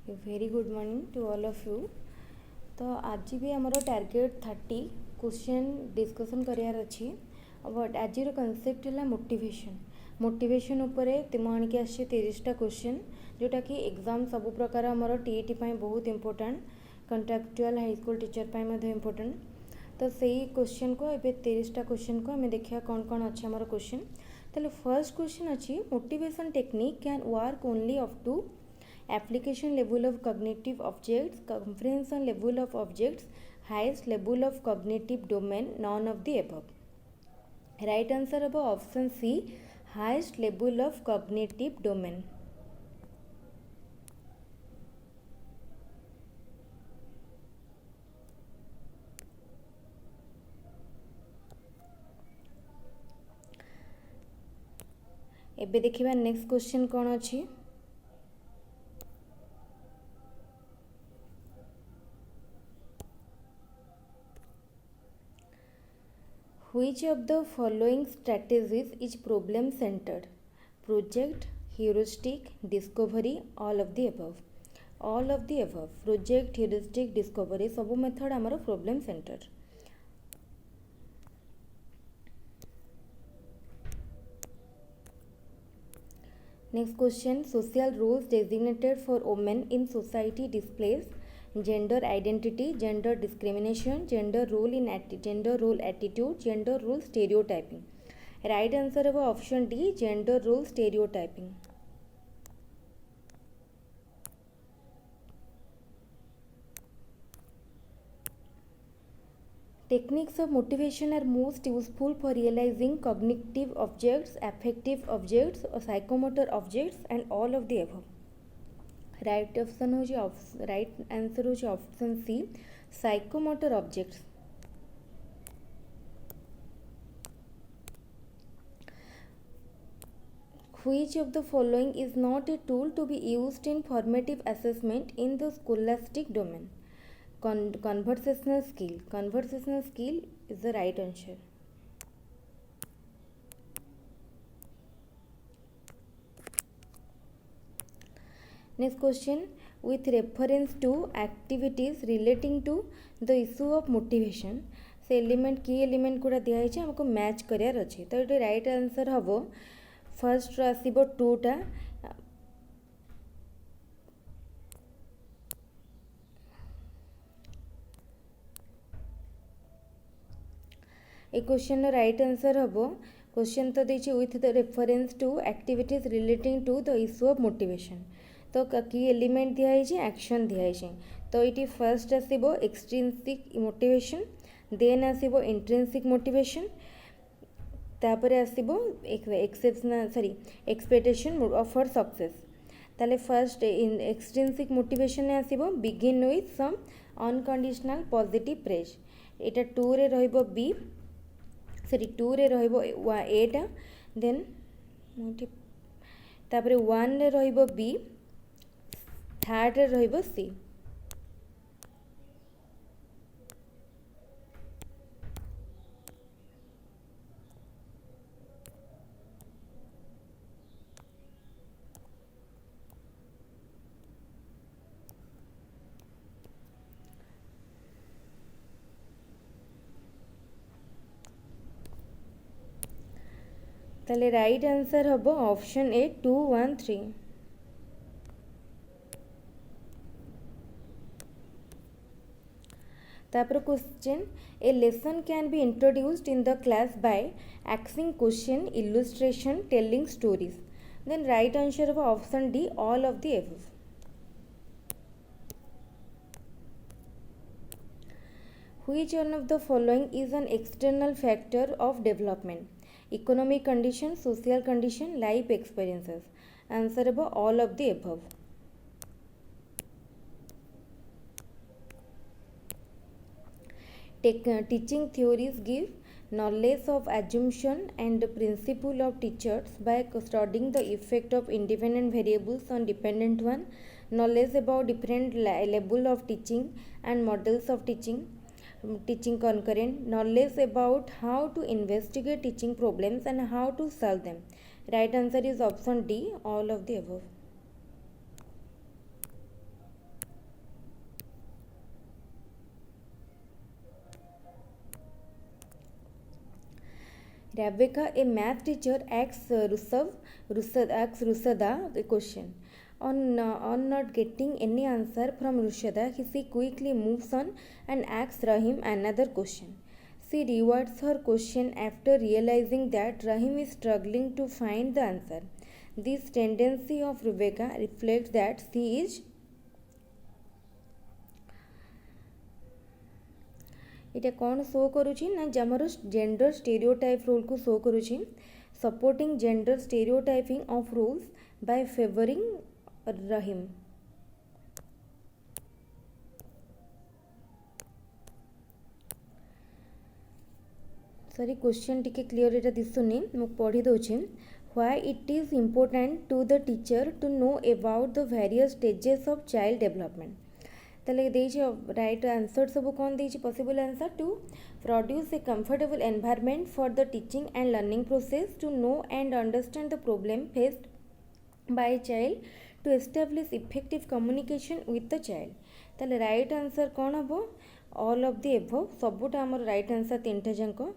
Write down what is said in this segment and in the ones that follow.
Very good morning to all of you. तो आज भी आमर टार्गेट 30 क्वेश्चन डिस्कसन करार अच्छी बट आज कनसेप्ट है मोटिवेशन उपरे तुम आणिक आसी 30टा क्वेश्चन जोटा कि एग्जाम सब प्रकार आमर टीईटी बहुत important contractual high school teacher important. तो सही क्वेश्चन को एबे 30टा क्वेश्चन को आम देखा कौन कौन अच्छे आमर क्वेश्चन। तो फर्स्ट क्वेश्चन अच्छी motivation technique can work only up to application level of cognitive objects, comprehension level of objects, highest level of cognitive domain, none of the above. Right answer of option C, highest level of cognitive domain. एबे देखिबा next question कौन अच्छी। Which of the following strategies is problem centered? Project, heuristic, discovery, all of the above. All of the above. Project, heuristic, discovery सब method आमर problem centered. Next question, social roles designated for women in society displays gender identity, gender discrimination, gender role attitude, gender role stereotyping. Right answer of option D, gender role stereotyping. Techniques of motivation are most useful for realizing cognitive objects, affective objects, or psychomotor objects, and all of the above. Right answer हो option C, psychomotor objects. Which of the following is not a tool to be used in formative assessment in the scholastic domain? Conversational skill. Conversational skill is the right answer. Next question, with reference to activities relating to the issue of motivation से element की element गुड़ा दिखाई हमको match करार अच्छे। तो ये right answer हम फर्स्ट आसब टूटा ए क्वेश्चन राइट आंसर हम क्वेश्चन तो देखिए with the reference to activities relating to the issue of motivation. तो की एलिमेंट दिखाई एक्शन दिखाई। तो ये फर्स्ट आसब एक्सट्रिंसिक मोटिवेशन, देन आसब इंट्रिंसिक मोटिवेशन, तापर आसब एक्सेप्शनल एक्सपेक्टेशन फॉर सक्सेस। ताले फर्स्ट एक्सट्रिंसिक मोटिवेशन आसब begin with some unconditional positive praise. यहाँ 2 रे रहिबो बी, सॉरी 2 रे रहिबो ए टा, देन तापर 1 रे रहिबो बी, थर्ड रे रहिबो सी। ताले राइट आंसर हम ऑप्शन ए 2, 1, 3। तापर question, a lesson can be introduced in the class by asking question, illustration, telling stories. Then right answer हम option D, all of the above. Which one of the following is an external factor of development? Economic condition, social condition, life experiences. Answer of all of the above. Teaching theories give knowledge of assumption and principle of teachers by studying the effect of independent variables on dependent one, knowledge about different level of teaching and models of teaching concurrent, knowledge about how to investigate teaching problems and how to solve them. Right answer is option D, all of the above. Rebecca, a math teacher, asks Rusada a question. On not getting any answer from Rushada, she quickly moves on and asks Rahim another question. She rewards her question after realizing that Rahim is struggling to find the answer. This tendency of Rebecca reflects that she is এটা कौन show करुँची ना जमर gender stereotype role को show करुँची supporting gender stereotyping of roles by favouring रहीम sorry question टिके clear एटा दिसुनी मु पढ़ी दउछि why it is important to the teacher to know about the various stages of child development ताले देछि राइट आंसर सब कौन देछि possible answer to produce a comfortable environment for the teaching and learning process to know and understand the problem faced by child to establish effective communication with the child ताले right answer कौन हम all of the above सबुटा हमर right answer तीनटा जांको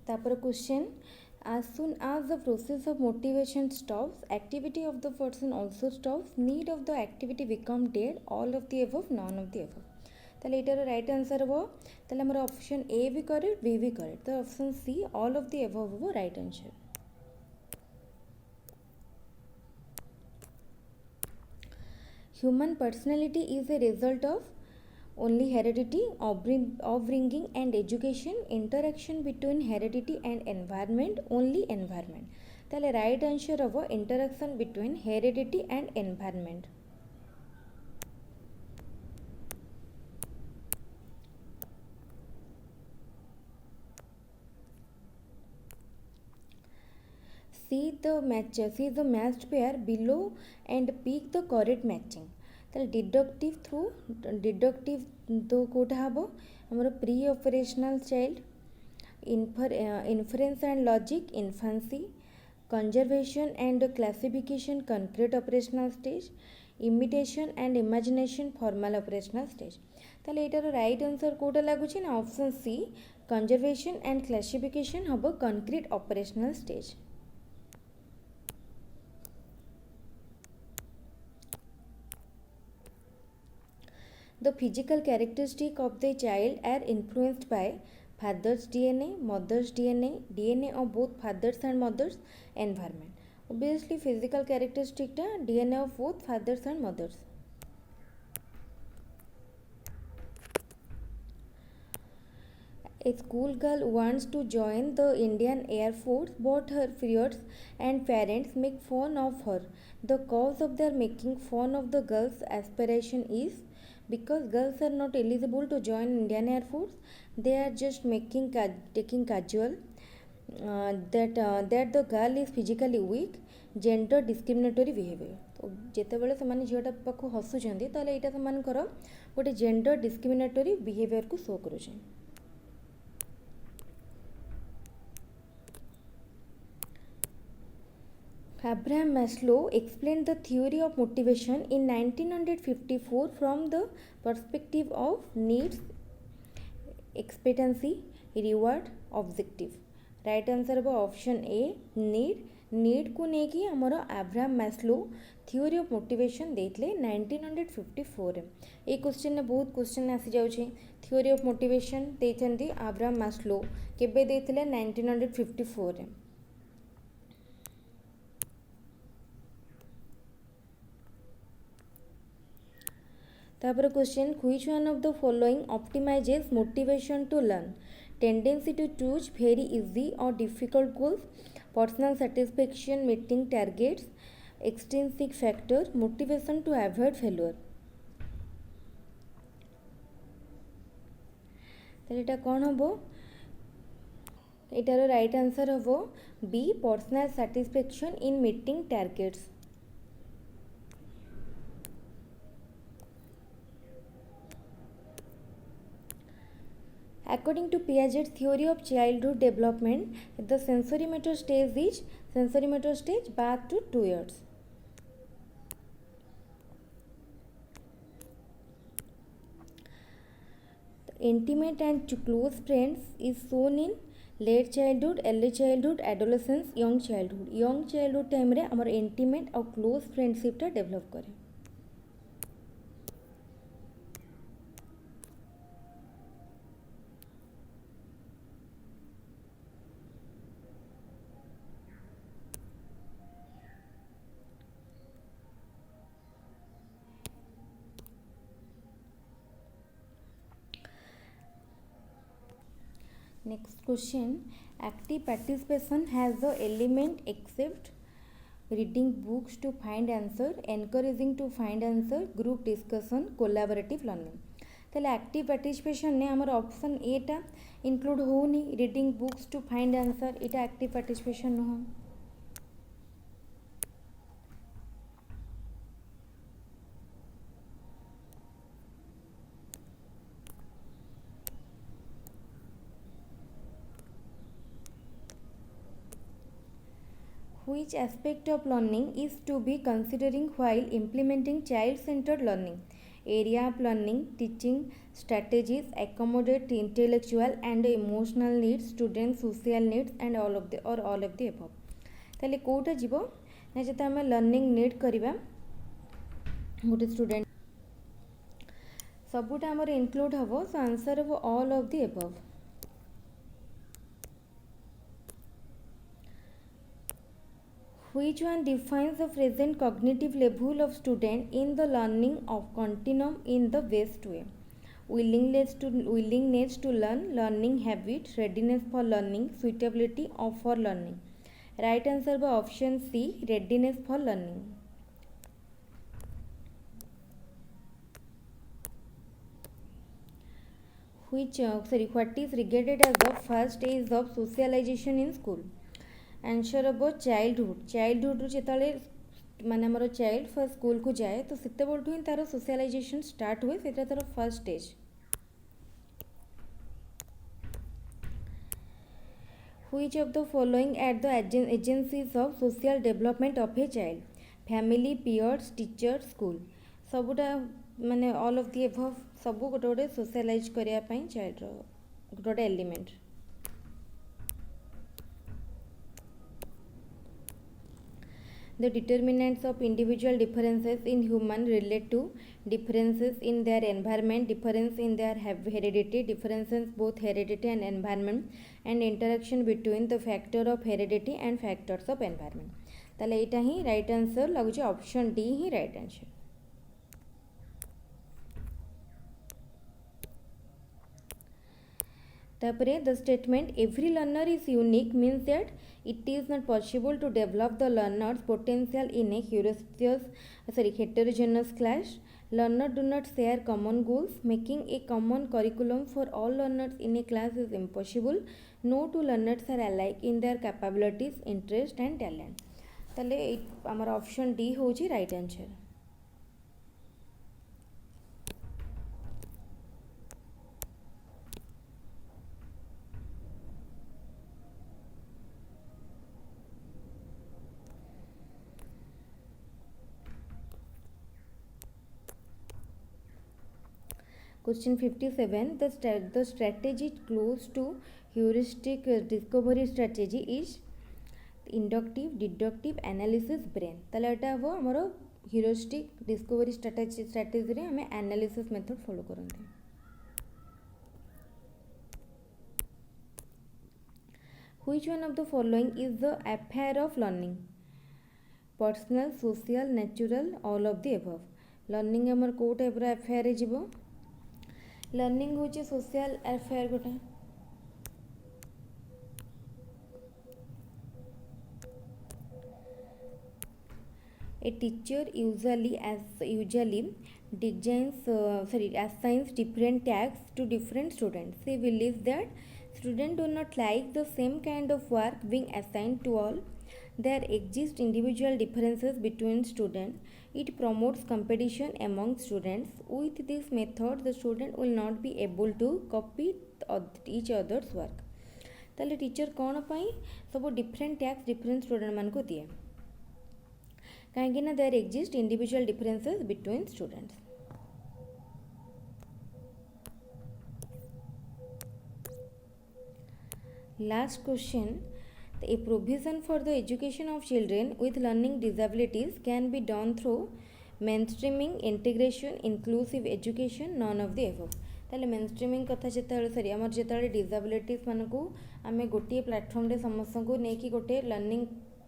तापर question as soon as the process of motivation stops activity of the person also stops need of the activity become dead all of the above none of the above ताले एटार right answer हो ताले हमर option A भी correct B भी correct तो option C all of the above हो right answer human personality is a result of only heredity, upbringing and education, interaction between heredity and environment, only environment. ताले right answer होगा interaction between heredity and environment. See the matched pair below and pick the correct matching. ताले deductive तो कोटा हम हमर preoperational child inference and logic infancy conservation and classification concrete operational stage imitation and imagination formal operational stage ताले एटार right answer कोटा लागुछि ना option C conservation and classification हम concrete operational stage The physical characteristics of the child are influenced by father's DNA, mother's DNA, DNA of both fathers and mothers, environment. Obviously, physical characteristic ta DNA of both fathers and mothers. A schoolgirl wants to join the Indian Air Force, but her peers and parents make fun of her. The cause of their making fun of the girl's aspiration is because girls are not eligible to join Indian Air Force. They are just taking casual that the girl is physically weak, gender discriminatory behavior. तो जेतेबेले से zeta पाखु हसुँच ताले यहाँ से गोटे gender discriminatory behaviour को show करुँच Abraham Maslow explained the theory of motivation in 1954 from the perspective of needs, expectancy, reward, objective. Right answer है option A need को लेकिन हमर Abraham Maslow theory of motivation देते 1954 ये क्वेश्चन ने बहुत question आसी जाउछे थ्योरी ऑफ मोटिवेशन देते अब्राहम मैस्लो केबे देते 1954 तापर question which one of the following optimizes motivation to learn tendency to choose very easy और difficult goals personal satisfaction meeting targets extrinsic factor motivation to avoid failure ताले कौन हम एटार right answer हम B personal satisfaction in meeting targets According to Piaget's theory of childhood development, the sensorimotor stage is back to 2 years. intimate and close friends is shown in late childhood, early childhood, adolescence, young childhood. Young childhood time रे हमर intimate और close friendship टा develop करे. Next question, active participation has the element except reading books to find answer, encouraging to find answer, group discussion, collaborative learning. ताले active participation ने हमर option ए टा include होनी, reading books to find answer इटा active participation नुह. Which aspect of learning is to be considering while implementing child-centered learning? Area of learning, teaching strategies, accommodate intellectual and emotional needs, student social needs, and all of the above. ताले कोटा जीवो ना जता हमें learning need करिबा गोटे student सबुटा हमर include हबो, so answer हबो all of the above. Which one defines the present cognitive level of student in the learning of continuum in the best way? Willingness to learn, learning habit, readiness for learning, suitability of for learning. Right answer by option C, readiness for learning. What is regarded as the first stage of socialization in school? Answer हम childhood जिते माने हमर child first school को जाए तो सेते बड़ू ही तार सोशलाइजेशन स्टार्ट हुए, से तार first stage. Which of the following are the agencies of social development of a child? Family, peers, teacher, school. सबुटा माने all of the above सबू गोटे गोटे सोशलाइज करिया पई चाइल्ड रो गोटे element. The determinants of individual differences in human relate to differences in their environment, difference in their heredity, differences both heredity and environment, and interaction between the factor of heredity and factors of environment. ताले एटा ही right answer लगुच option D ही right answer. तापरे the statement every learner is unique means that it is not possible to develop the learner's potential in a heterogeneous class. Learners do not share common goals. Making a common curriculum for all learners in a class is impossible. No two learners are alike in their capabilities, interest and talent. ताले आमर option D होची right answer. Question 57. The strategy close to heuristic discovery strategy is inductive, deductive, analysis, brain. ताले एटा हो हमरो heuristic discovery strategy रे हमें analysis method follow करते. Which one of the following is the affair of learning? Personal, social, natural, all of the above. Learning हमर को type रो affair रे जीवो. लर्निंग होची सोशल अफेयर गोटे. A teacher usually assigns different tasks to different students. He believes that students do not like the same kind of work being assigned to all. There exist individual differences between students. It promotes competition among students. With this method, the student will not be able to copy each other's work. ताले teacher कौन पाई सब different tax different student मान को दिए कहीं ना there exist individual differences between students. Last question. A provision for the education of children with learning disabilities can be done through mainstreaming, integration, inclusive education, none of the above. ताले mainstreaming कथा जेतेबेले सरी आमर जेतेबेले disabilities मानकू आमे गोटे platform रे समस्त को नेकी गोटे लर्निंग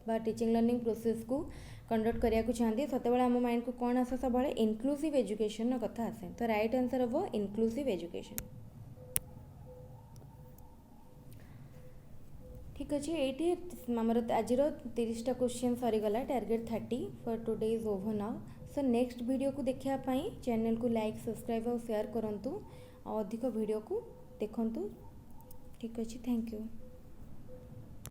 बा टीचिंग लर्निंग प्रोसेस को कंडक्ट करिया को चाहती सतेबेले आम माइंड को कौन आसे सब इनक्लूसिव एजुकेशन कथा आसे तो राइट आंसर हम इनक्लूसिव एजुकेशन ठीक अच्छे ये आमर आज 30टा क्वेश्चन सरीगला target 30 for today is over now so next video को देखापी चैनल को लाइक सब्सक्राइब और शेयर करूँ अधिक वीडियो को देखूँ ठीक अच्छे थैंक यू।